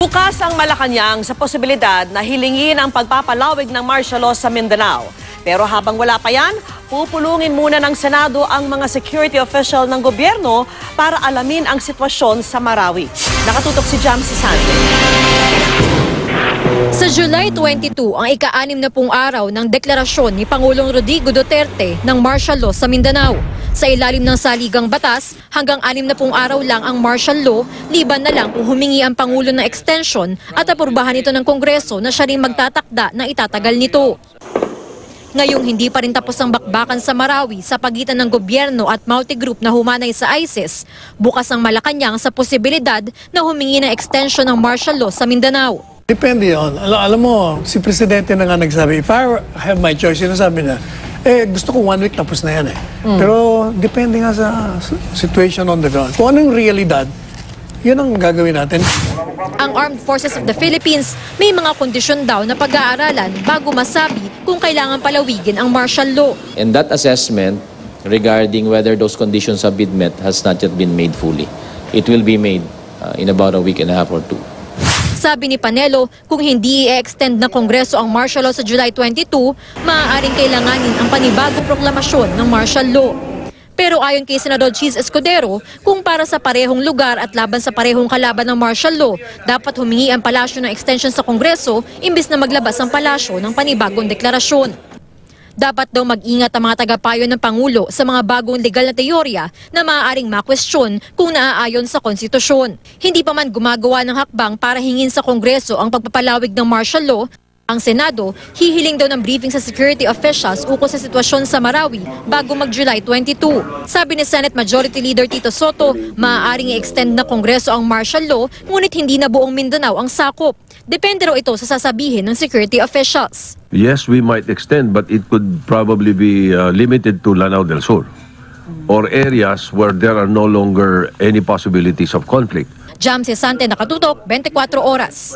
Bukas ang Malacanang sa posibilidad na hilingin ang pagpapalawig ng martial law sa Mindanao. Pero habang wala pa yan, pupulungin muna ng Senado ang mga security official ng gobyerno para alamin ang sitwasyon sa Marawi. Nakatutok si Jamsi Sante. Sa July 22, ang ika-60 na araw ng deklarasyon ni Pangulong Rodrigo Duterte ng martial law sa Mindanao. Sa ilalim ng saligang batas, hanggang 60 araw lang ang martial law, liban na lang kung humingi ang Pangulo ng extension at apurbahan ito ng Kongreso na siya rin magtatakda na itatagal nito. Ngayong hindi pa rin tapos ang bakbakan sa Marawi sa pagitan ng gobyerno at multigroup na humanay sa ISIS, bukas ang Malacanang sa posibilidad na humingi ng extension ng martial law sa Mindanao. Depende yun. Alam mo, si Presidente na nga nagsabi, if I have my choice, sinasabi na, gusto ko 1 week tapos na yan eh. Pero depende nga sa situation on the ground. Kung anong realidad, yun ang gagawin natin. Ang Armed Forces of the Philippines may mga kondisyon daw na pag-aaralan bago masabi kung kailangan palawigin ang martial law. And that assessment regarding whether those conditions have been met has not yet been made fully. It will be made in about a week and a half or two. Sabi ni Panelo, kung hindi i-extend ng Kongreso ang martial law sa July 22, maaaring kailanganin ang panibagong proklamasyon ng martial law. Pero ayon kay Senador Cheese Escudero, kung para sa parehong lugar at laban sa parehong kalaban ng martial law, dapat humingi ang palasyo ng extension sa Kongreso imbis na maglabas ang palasyo ng panibagong deklarasyon. Dapat daw mag-ingat ang mga tagapayo ng Pangulo sa mga bagong legal na teorya na maaaring makwestiyon kung naaayon sa konstitusyon. Hindi pa man gumagawa ng hakbang para hingin sa Kongreso ang pagpapalawig ng martial law, ang Senado hihiling daw ng briefing sa security officials ukol sa sitwasyon sa Marawi bago mag-July 22. Sabi ni Senate Majority Leader Tito Soto, maaaring i-extend na Kongreso ang martial law ngunit hindi na buong Mindanao ang sakop. Depende raw ito sa sasabihin ng security officials. Yes, we might extend, but it could probably be limited to Lanao del Sur or areas where there are no longer any possibilities of conflict. Jamsi Sante, Nakatutok, 24 Oras.